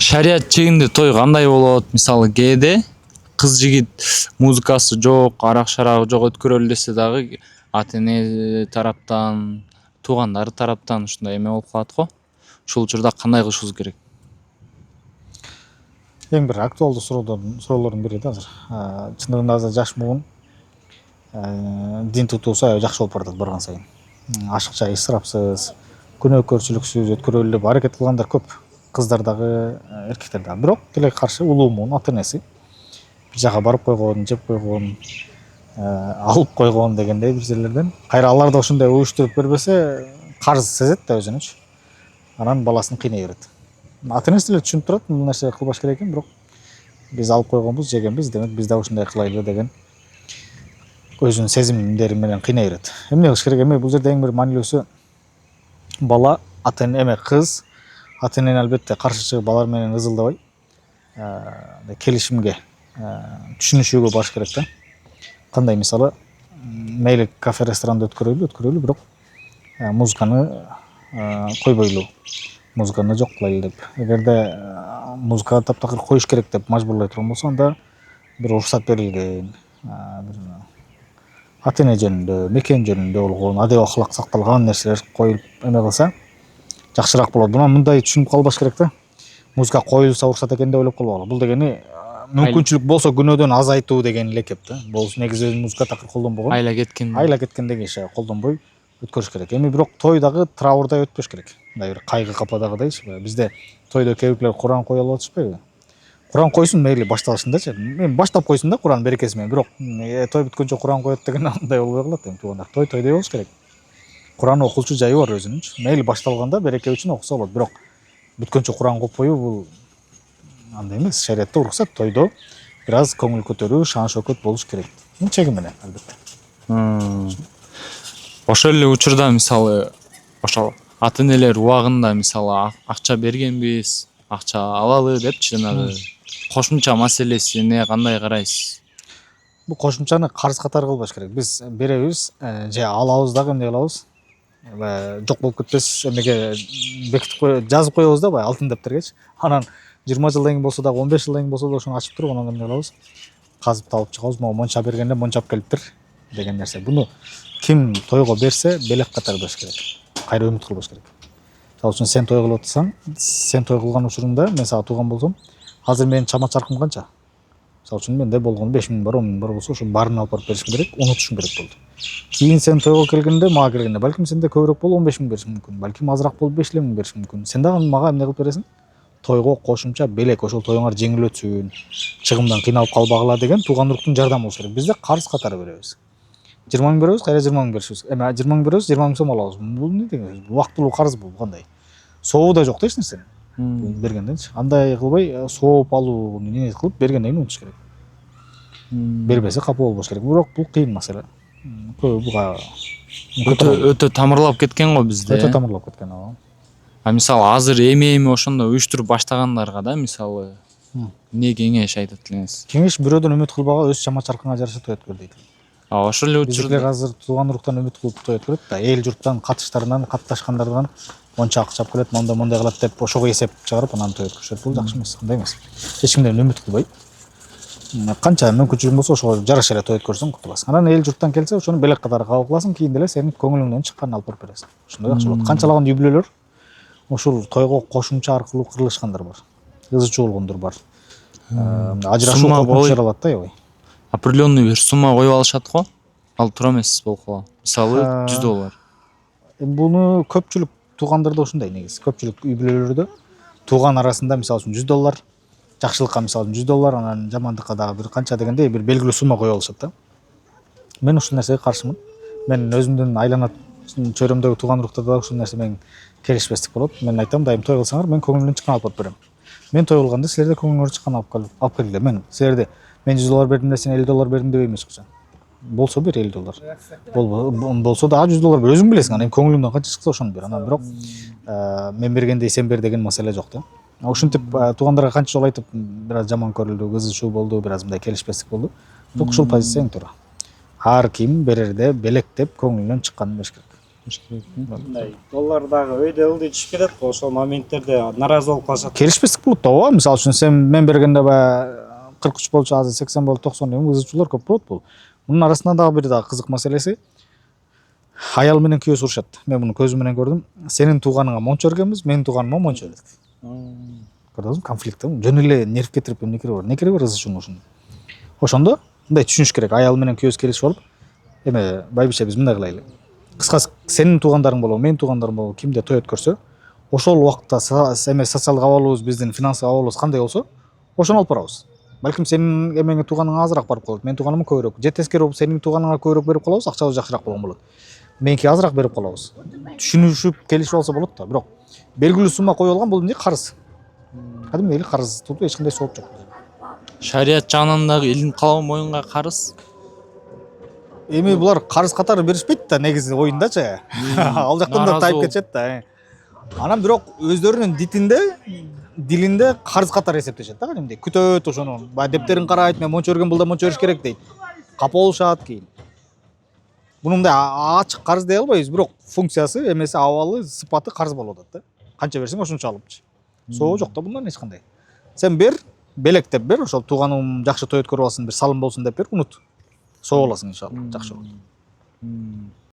Шарият чегинде той кандай болот? Мисалы кээде кыз жигит музыкасы жок, арак шарагы жок өткөрөлү десе дагы ата эне тараптан, туугандары тараптан ушундай эме болуп калат го. Ушул учурда кандай кылышыбыз керек? Эң бир актуалдуу суроолордун бири да азыр. Чындыгында азыр жаш муун дин тутуусу аябай жакшы болуп баратат барган сайын. Ашыкча ысырапсыз, күнөөкөрчүлүксүз өткөрөлү деп аракет кылгандар көп. Кыздар дагы, эркектер дагы. Бирок тилекке каршы улуу муун ата энеси бир жака барып койгон, жеп койгон, алып койгон дегендей бир жерлерден кайра алар да ошондой уюштуруп бербесе карыз сезет да өзүнүчү. Анан баласын кыйнай берет. Ата энеси деле түшүнүп турат, бул нерсе кылбаш керек экен, бирок биз алып койгонбуз, жегенбиз, демек биз да ушундай кылайлы деген өзүнүн сезимдери менен кыйнай берет. Эмне кылыш керек? Эми бул жерде эң бир маанилүүсү бала ата эне кыз ата энени албетте каршы чыгып алар менен ызылдабай келишимге, түшүнүшүүгө барыш керек да. Кандай мисалы мейли кафе ресторанда өткөрөлү, бирок музыканы койбойлу, музыканы жок кылайлы деп. Эгерде музыканы таптакыр коюш керек деп мажбурлай турган болсо, анда бир уруксат берилген, бир ата эне жөнүндө, мекен жөнүндө болгон адеп акылак сакталган нерселер коюлуп эме кылса жакшыраак болот. Мына мындай түшүнүп калбаш керек да. Музыка коюлса уруксат экен деп ойлоп калбагыла. Бул дегени мүмкүнчүлүк болсо күнөөдөн азайтуу деген эле экеп да. Бул негизи музыка такыр колдонбогон. Айла кеткен. Айла кеткендеги иш колдонбой өткөрүш керек. Эми бирок той дагы траурдай өтпөш керек. Мындай бир кайгы кападагыдайчы. Бизде тойдо кээбирлер Куран кое алып атышпайбы? Куран койсун, мейли башталышындачы. Эми баштап койсун да Куран берекеси менен. Бирок той бүткөнчө Куран коет деген андай болбой калат эми туугандар. Тойдой болуш керек. Куран окулчу жайы бар өзүнүнчү. Мейли башталганда береке үчүн окуса болот. Бирок бүткөнчө Куран коппоюу бул андай эмес. Шариятта уруксат. Тойдо бир аз көңүл көтөрүү, шан шөкөт болуш керек. Чеги менен албетте. Ошол эле учурда мисалы ошол ата энелер убагында мисалы акча бергенбиз, акча алалы депчи жанагы кошумча маселесине кандай карайсыз? Бул кошумчаны карыз катары кылбаш керек. Биз беребиз, же алабыз дагы эмне кылабыз? Жок болуп кетпес эмеге бекитип жазып коебуз да баягы алтын дептергечи. Анан 20 жылдан кийин болсо дагы 15 жылдан кийин болсо да ошону ачып туруп анан эмне кылабыз? Казып табып чыгабыз, могу монча бергенде монча алып келиптир деген нерсе. Буну ким тойго берсе белек катары бериш керек. Кайра үмүт кылбаш керек. Мисалы үчүн сен той кылып атсаң, сен той кылган учуруңда мен сага тууган болсом, азыр менин чама чаркым канча? Мисалы үчүн менде болгону 5 миң бар, 10 миң бар болсо, ошо баарын алып барып беришим керек, унутушум керек болду. Кийин сен тойго келгенде, мага келгенде, балким сенде көбүрөөк болуп 15 миң беришим мүмкүн, балким азыраак болуп 5 миң беришим мүмкүн. Сен дагы мага эмне кылып бересиң? Тойго кошумча белек, ошол тоюңар жеңил өтсүн, чыгымдан кыйналып калбагыла деген тууган уруктун жардамы болуш керек. Бизде карыз катары беребиз. 20 миң беребиз, кайра 20 миң беришибиз. Эми 20 миң беребиз, 20 миң сом алабыз. Бул эмне деген? Убактылуу карыз бул кандай? Сообу да жок да эч нерсенин. Бергенденчи. Андай кылбай, сооп алууну эмне кылып бергенден кийин унутуш керек. Бербесе капа болбош керек. Бирок бул кыйын маселе. Буга Өтө тамырлап кеткен го бизде. Өтө тамырлап кеткен ал. Мисалы азыр эми ошондо уюштуруп баштагандарга да мисалы эмне кеңеш айтат элеңиз? Кеңеш бирөөдөн үмүт кылбагыла, өз чама чаркыңа жараша той өткөр дейт. Ошол эле учурда азыр тууган уруктан үмүт кылып той өткөрөт да, эл журттан, катыштарынан, катташкандардан монча акча алып келет, мондай кылат деп ошого эсеп чыгарып анан той өткөрүшөт. Бул жакшы эмес, андай эмес. Эч кимден үмүт кылбай, канча мүмкүнчүлүгүң болсо ошого жараша эле той өткөрсөң кутуласың. Анан эл журттан келсе, ошону белек катары кабыл кыласың, кийин деле сенин көңүлүңдөн чыкканын алып барып бересиң. Ошондой жакшы болот. Канчалаган юбилейлер ушул тойго кошумча аркылуу кырылышкандар бар. Ызы чуулгондор бар. Ажырашуу коркунучу жаралат да аябай. Определенный бир сумма коюп алышат го. Ал туура эмес болуп калат. Мисалы $100. Буну көпчүлүк туугандарда ушундай негизи. Көпчүлүк юбилейлердө тууган арасында мисалы үчүн $100, жакшылыкка мисалы $100, анан жамандыкка дагы бир канча дегенде бир белгилүү сумма коюп алышат да. Мен ушул нерсеге каршымын. Мен өзүмдүн айлана чөйрөмдөгү тууган уруктарда да ушул нерсе менен келишпестик болот. Мен айтам, дайым той кылсаңар, мен көңүлүмдөн чыккан алып барып берем. Мен той кылганда силер да көңүлүңөрдөн чыккан алып келгиле. Мен силерде мен $100 бердим да сен $50 бердим дебейм эч качан. Болсо бер $50. Болсо да $100 бер. Өзүң билесиң, анан көңүлүңдөн канча чыкса ошону бер. Анан бирок мен бергендей сен бер деген маселе жок да. Ушинтип туугандарга канча жолу айтып, бир аз жаман көрүлдү, ызы чуу болду, бир аз мындай келишпестик болду. Бирок ушул позиция эң туура. Ар ким берерде белек деп көңүлүнөн чыкканын бериш керек. мындай доллардагы өйдө ылдый түшүп кетет го, ошол моменттерде наразы болуп калышат. келишпестик болот да ооба. Мисалы үчүн сен мен бергенде баягы 43 болчу, азыр 80 болуп 90 кызычуулар көп болот бул. Мунун арасында дагы бир дагы кызык маселеси, аял менен күйөөсү урушат. Мен муну көзүм менен көрдүм. Сенин тууганыңа мончо бергенбиз, менин тууганыма мончо бердик. Көрдүңүзбү конфликт? Жөн эле нерв кетирип эмне кереги бар ызычууну ушунда. Ошондо мындай түшүнүш керек. Аял менен күйөөсү келишип алып, эме байбиче биз мындай кылайлы. Кыскасы сенин туугандарың болобу, менин туугандарым болобу, кимде той өткөрсө, ошол убакта эме социалдык абалыбыз, биздин финансылык абалыбыз кандай болсо, ошону алып барабыз. Балким сенин эмеңе тууганыңа азыраак барып калат, менин тууганыма көбүрөөк. Же тескери болуп сенин тууганыңа көбүрөөк берип калабыз, акчабыз жакшыраак болгон болот. Меники азыраак берип калабыз. Түшүнүшүп келишип алса болот да, бирок белгилүү сумма коюп алган, бул эмне карыз. Кадимги эле карыз туруп эч кандай сооп жок. Шарият жагынан дагы илин калуу моюнга карыз. Эми булар карыз катары беришпейт да негизи оюндачы. Ал жактан да тайып кетишет да. Анан бирок өздөрүнүн дилинде карыз катары эсептешет да кадимгидей. Күтөт ошону. Баягы дептерин карайт, мен мончо берген, булда мончо бериш керек дейт. Капа болушат кийин. Муну мындай ачык карыз дей албайбыз, бирок функциясы, эмеси, абалы, сыпаты карыз болуп атат да. Канча берсең ошончо алыпчы. Соо жок да bundan эч кандай. Сен бер, белектеп бер, ошол тууганым жакшы той өткөрүп алсын, бир салым болсун деп бер, унут. Соо аласың иншалла, жакшы болот.